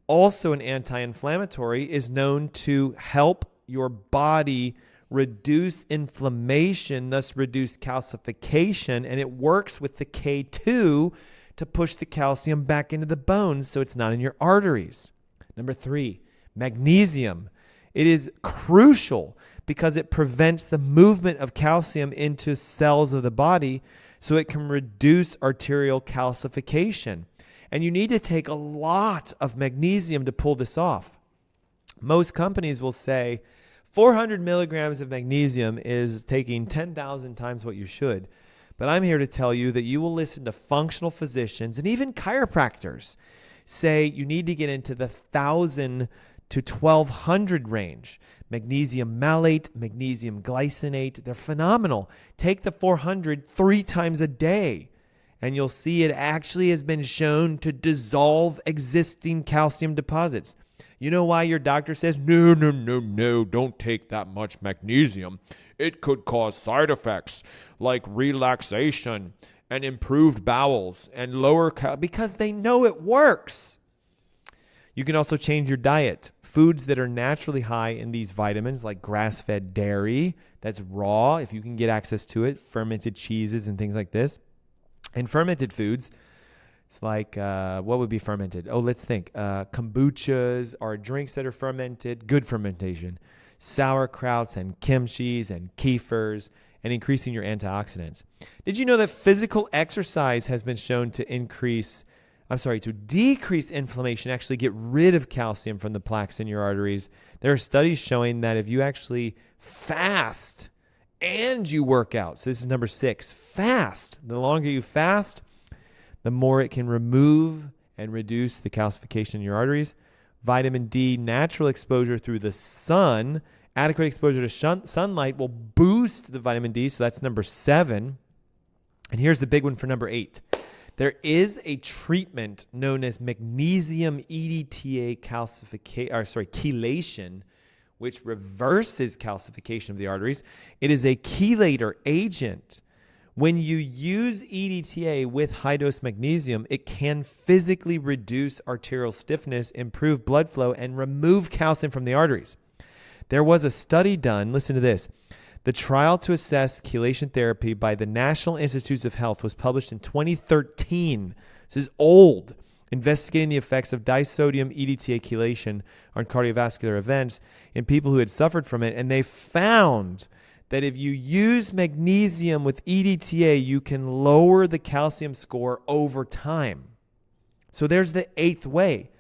also an anti-inflammatory, is known to help your body reduce inflammation, thus reduce calcification. And it works with the K2 to push the calcium back into the bones so it's not in your arteries. Number 3, magnesium. It is crucial because it prevents the movement of calcium into cells of the body so it can reduce arterial calcification. And you need to take a lot of magnesium to pull this off. Most companies will say 400 milligrams of magnesium is taking 10,000 times what you should. But I'm here to tell you that you will listen to functional physicians and even chiropractors say you need to get into the 1,000 to 1,200 range. Magnesium malate, magnesium glycinate, they're phenomenal. Take the 400 3 times a day, and you'll see it actually has been shown to dissolve existing calcium deposits. You know why your doctor says, no, don't take that much magnesium. It could cause side effects like relaxation and improved bowels and lower because they know it works. You can also change your diet. Foods that are naturally high in these vitamins, like grass-fed dairy, that's raw, if you can get access to it, fermented cheeses and things like this. And fermented foods, it's like, what would be fermented? Oh, let's think. Kombuchas are drinks that are fermented, good fermentation. Sauerkrauts and kimchis and kefirs, and increasing your antioxidants. Did you know that physical exercise has been shown to decrease inflammation, actually get rid of calcium from the plaques in your arteries? There are studies showing that if you actually fast and you work out, so this is number 6, fast. The longer you fast, the more it can remove and reduce the calcification in your arteries. Vitamin D, natural exposure through the sun, adequate exposure to sunlight will boost the vitamin D, so that's number 7. And here's the big one for number 8. There is a treatment known as magnesium EDTA chelation, which reverses calcification of the arteries. It is a chelator agent. When you use EDTA with high-dose magnesium, it can physically reduce arterial stiffness, improve blood flow, and remove calcium from the arteries. There was a study done, listen to this. The trial to assess chelation therapy by the National Institutes of Health was published in 2013. This is old. Investigating the effects of disodium EDTA chelation on cardiovascular events in people who had suffered from it, and they found that if you use magnesium with EDTA, you can lower the calcium score over time. So there's the 8th way.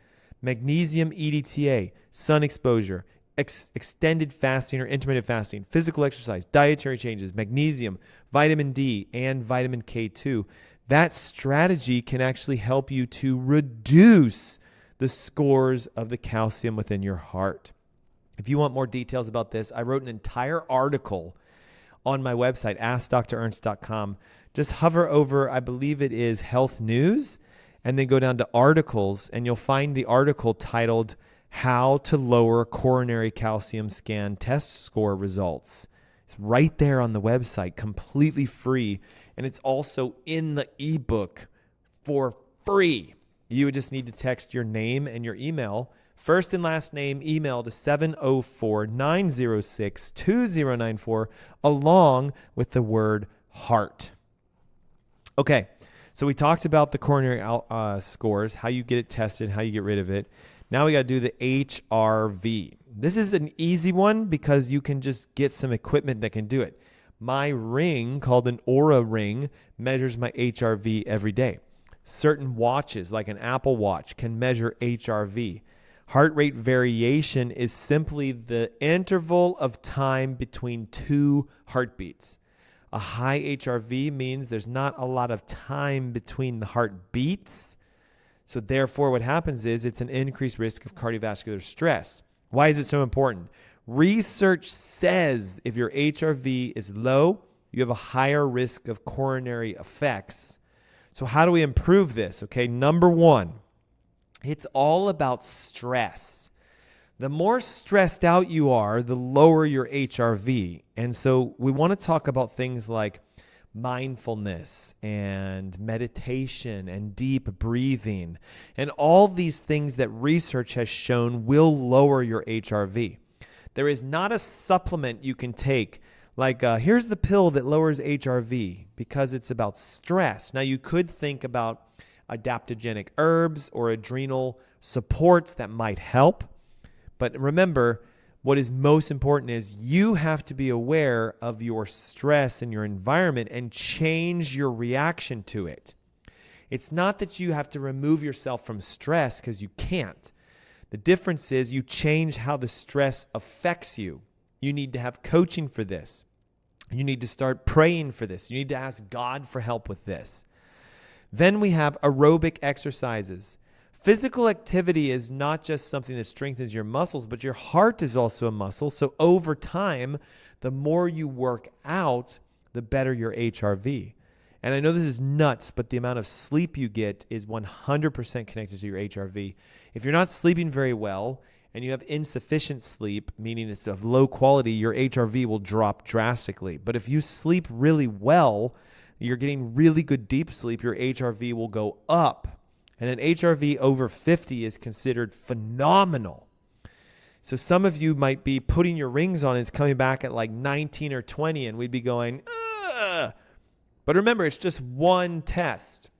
Magnesium EDTA, sun exposure, extended fasting or intermittent fasting, physical exercise, dietary changes, magnesium, vitamin D, and vitamin K2. That strategy can actually help you to reduce the scores of the calcium within your heart. If you want more details about this, I wrote an entire article on my website, AskDrErnst.com. Just hover over, I believe it is Health News, and then go down to Articles, and you'll find the article titled How to Lower Coronary Calcium Scan Test Score Results. It's right there on the website, completely free, and it's also in the ebook for free. You would just need to text your name and your email, first and last name, email to 704-906-2094, along with the word heart. Okay, so we talked about the coronary scores, how you get it tested, how you get rid of it. Now we got to do the HRV. This is an easy one because you can just get some equipment that can do it. My ring, called an Aura ring, measures my HRV every day. Certain watches, like an Apple Watch, can measure HRV. Heart rate variation is simply the interval of time between 2 heartbeats. A high HRV means there's not a lot of time between the heartbeats. So therefore, what happens is it's an increased risk of cardiovascular stress. Why is it so important? Research says if your HRV is low, you have a higher risk of coronary effects. So how do we improve this? Okay, number 1, It's all about stress. The more stressed out you are, the lower your HRV. And so we want to talk about things like mindfulness and meditation and deep breathing and all these things that research has shown will lower your HRV. There is not a supplement you can take like here's the pill that lowers HRV because it's about stress. Now you could think about adaptogenic herbs or adrenal supports that might help. But remember, what is most important is you have to be aware of your stress and your environment and change your reaction to it. It's not that you have to remove yourself from stress because you can't. The difference is you change how the stress affects you. You need to have coaching for this. You need to start praying for this. You need to ask God for help with this. Then we have aerobic exercises. Physical activity is not just something that strengthens your muscles, but your heart is also a muscle. So over time, the more you work out, the better your HRV. And I know this is nuts, but the amount of sleep you get is 100% connected to your HRV. If you're not sleeping very well and you have insufficient sleep, meaning it's of low quality, your HRV will drop drastically. But if you sleep really well, you're getting really good deep sleep, your HRV will go up. And an HRV over 50 is considered phenomenal. So some of you might be putting your rings on and it's coming back at like 19 or 20 and we'd be going, ugh. But remember, it's just one test.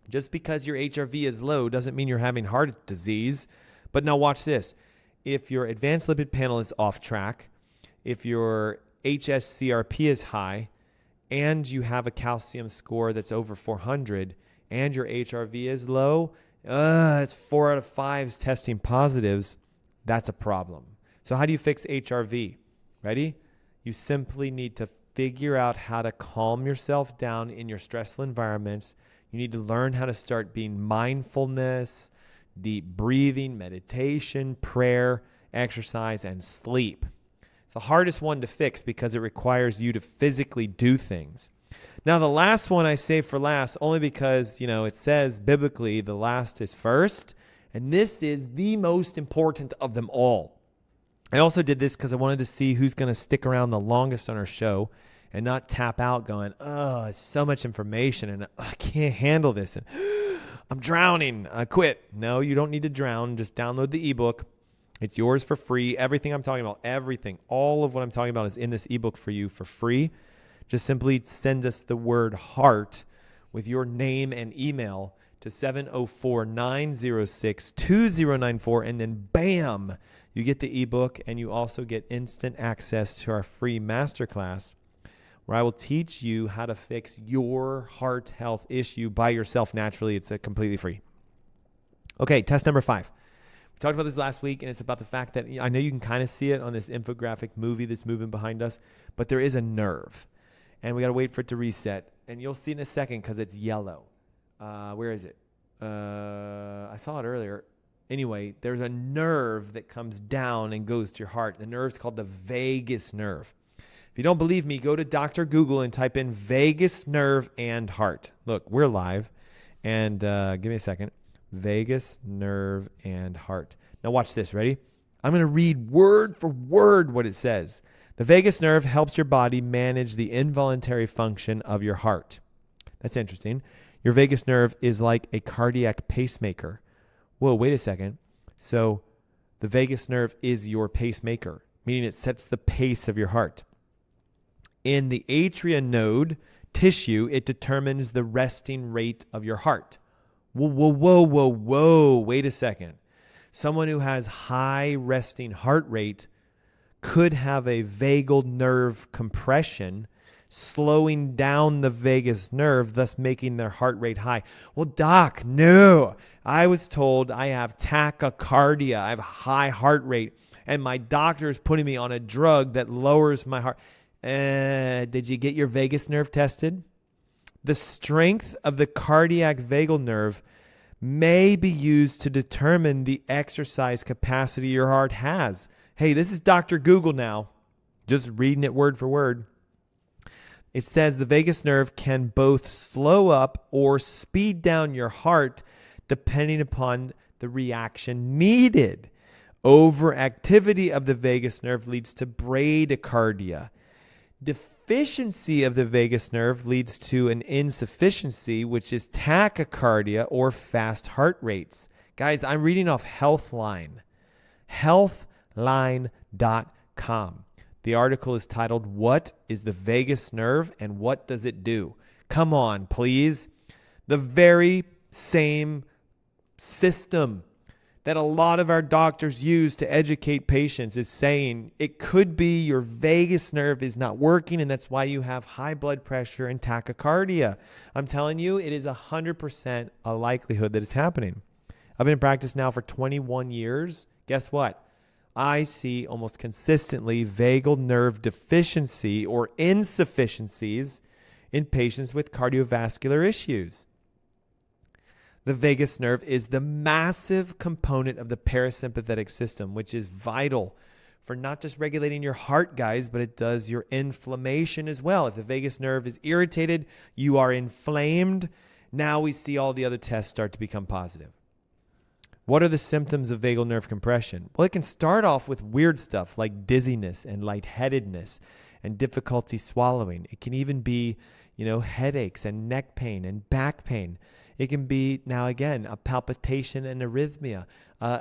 Just because your HRV is low doesn't mean you're having heart disease. But now watch this. If your advanced lipid panel is off track, if your Hs-CRP is high, and you have a calcium score that's over 400, and your HRV is low, it's 4 out of 5 testing positives, that's a problem. So how do you fix HRV? Ready? You simply need to figure out how to calm yourself down in your stressful environments. You need to learn how to start being mindfulness, deep breathing, meditation, prayer, exercise, and sleep. It's the hardest one to fix because it requires you to physically do things. Now, the last one I save for last only because, it says biblically the last is first, and this is the most important of them all. I also did this because I wanted to see who's going to stick around the longest on our show and not tap out going, oh, it's so much information and I can't handle this and I'm drowning, I quit. No, you don't need to drown. Just download the ebook. It's yours for free. Everything I'm talking about, all of what I'm talking about is in this ebook for you for free. Just simply send us the word heart with your name and email to 704-906-2094, and then bam, you get the ebook, and you also get instant access to our free masterclass where I will teach you how to fix your heart health issue by yourself naturally. It's completely free. Okay, test number 5. We talked about this last week, and it's about the fact that I know you can kind of see it on this infographic movie that's moving behind us, but there is a nerve. And we got to wait for it to reset. And you'll see in a second because it's yellow. Where is it? I saw it earlier. Anyway, there's a nerve that comes down and goes to your heart. The nerve's called the vagus nerve. If you don't believe me, go to Dr. Google and type in vagus nerve and heart. Look, we're live. And give me a second. Vagus nerve and heart. Now watch this. Ready? I'm going to read word for word what it says. The vagus nerve helps your body manage the involuntary function of your heart. That's interesting. Your vagus nerve is like a cardiac pacemaker. Whoa, wait a second. So the vagus nerve is your pacemaker, meaning it sets the pace of your heart. In the atria node tissue, it determines the resting rate of your heart. Whoa. Wait a second. Someone who has high resting heart rate could have a vagal nerve compression, slowing down the vagus nerve, thus making their heart rate high. Well, doc, no. I was told I have tachycardia. I have a high heart rate, and my doctor is putting me on a drug that lowers my heart. Did you get your vagus nerve tested? The strength of the cardiac vagal nerve may be used to determine the exercise capacity your heart has. Hey, this is Dr. Google now, just reading it word for word. It says the vagus nerve can both slow up or speed down your heart depending upon the reaction needed. Overactivity of the vagus nerve leads to bradycardia. Deficiency of the vagus nerve leads to an insufficiency, which is tachycardia or fast heart rates. Guys, I'm reading off Healthline, healthline.com. The article is titled, "What is the vagus nerve and what does it do?" Come on, please. The very same system that a lot of our doctors use to educate patients is saying it could be your vagus nerve is not working, and that's why you have high blood pressure and tachycardia. I'm telling you, it is 100% a likelihood that it's happening. I've been in practice now for 21 years. Guess what? I see almost consistently vagal nerve deficiency or insufficiencies in patients with cardiovascular issues. The vagus nerve is the massive component of the parasympathetic system, which is vital for not just regulating your heart, guys, but it does your inflammation as well. If the vagus nerve is irritated, you are inflamed. Now we see all the other tests start to become positive. What are the symptoms of vagal nerve compression? Well, it can start off with weird stuff like dizziness and lightheadedness and difficulty swallowing. It can even be, headaches and neck pain and back pain. It can be, now again, a palpitation and arrhythmia,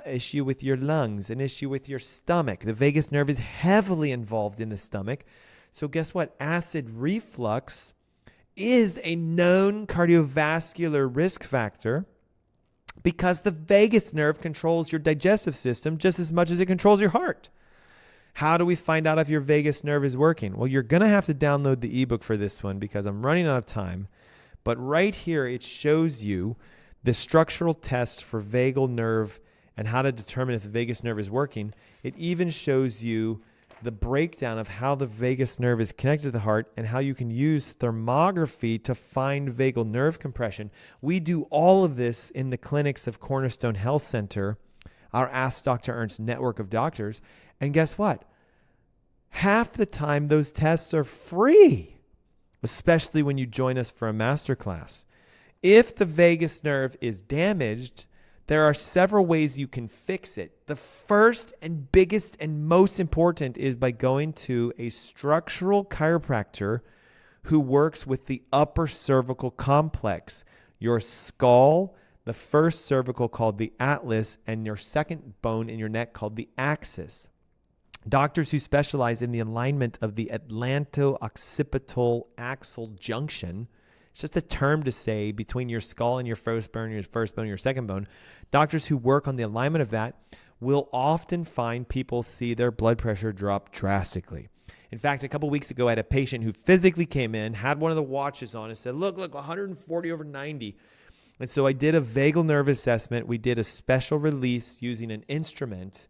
issue with your lungs, an issue with your stomach. The vagus nerve is heavily involved in the stomach. So guess what? Acid reflux is a known cardiovascular risk factor because the vagus nerve controls your digestive system just as much as it controls your heart. How do we find out if your vagus nerve is working? Well, you're going to have to download the ebook for this one because I'm running out of time. But right here, it shows you the structural tests for vagal nerve and how to determine if the vagus nerve is working. It even shows you the breakdown of how the vagus nerve is connected to the heart and how you can use thermography to find vagal nerve compression. We do all of this in the clinics of Cornerstone Health Center, our Ask Dr. Ernst network of doctors. And guess what? Half the time, those tests are free, especially when you join us for a masterclass. If the vagus nerve is damaged, there are several ways you can fix it. The first and biggest and most important is by going to a structural chiropractor who works with the upper cervical complex, your skull, the first cervical called the atlas, and your second bone in your neck called the axis. Doctors who specialize in the alignment of the atlanto-occipital axle junction, it's just a term to say between your skull and your first bone, your second bone. Doctors who work on the alignment of that will often find people see their blood pressure drop drastically. In fact, a couple weeks ago, I had a patient who physically came in, had one of the watches on, and said, look, 140/90. And so I did a vagal nerve assessment. We did a special release using an instrument.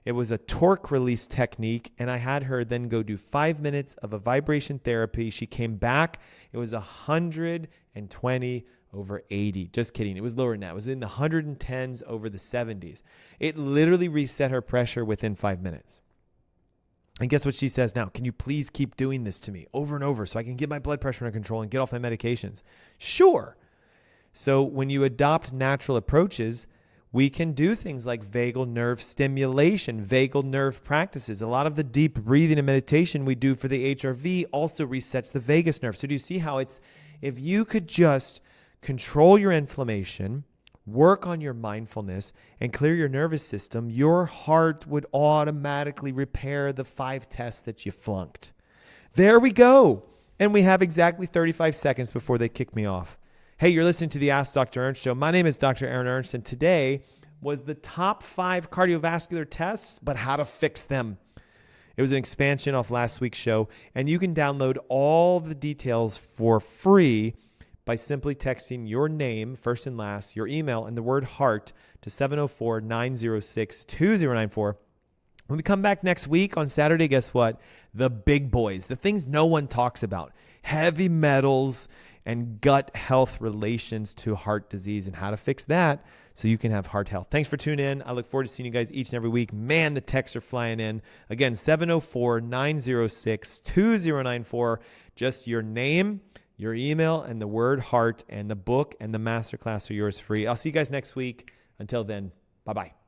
It was a torque release technique, and I had her then go do 5 minutes of a vibration therapy. She came back. It was 120/80. Just kidding. It was lower than that. It was in the 110s over the 70s. It literally reset her pressure within 5 minutes. And guess what she says now? Can you please keep doing this to me over and over so I can get my blood pressure under control and get off my medications? Sure. So when you adopt natural approaches, we can do things like vagal nerve stimulation, vagal nerve practices. A lot of the deep breathing and meditation we do for the HRV also resets the vagus nerve. So do you see how it's, if you could just control your inflammation, work on your mindfulness, and clear your nervous system, your heart would automatically repair the 5 tests that you flunked. There we go. And we have exactly 35 seconds before they kick me off. Hey, you're listening to the Ask Dr. Ernst Show. My name is Dr. Aaron Ernst, and today was the top 5 cardiovascular tests, but how to fix them. It was an expansion off last week's show, and you can download all the details for free by simply texting your name, first and last, your email, and the word heart to 704-906-2094. When we come back next week on Saturday, guess what? The big boys, the things no one talks about, heavy metals and gut health relations to heart disease and how to fix that so you can have heart health. Thanks for tuning in. I look forward to seeing you guys each and every week. Man, the texts are flying in. Again, 704-906-2094. Just your name, your email, and the word heart, and the book and the masterclass are yours free. I'll see you guys next week. Until then, Bye-bye.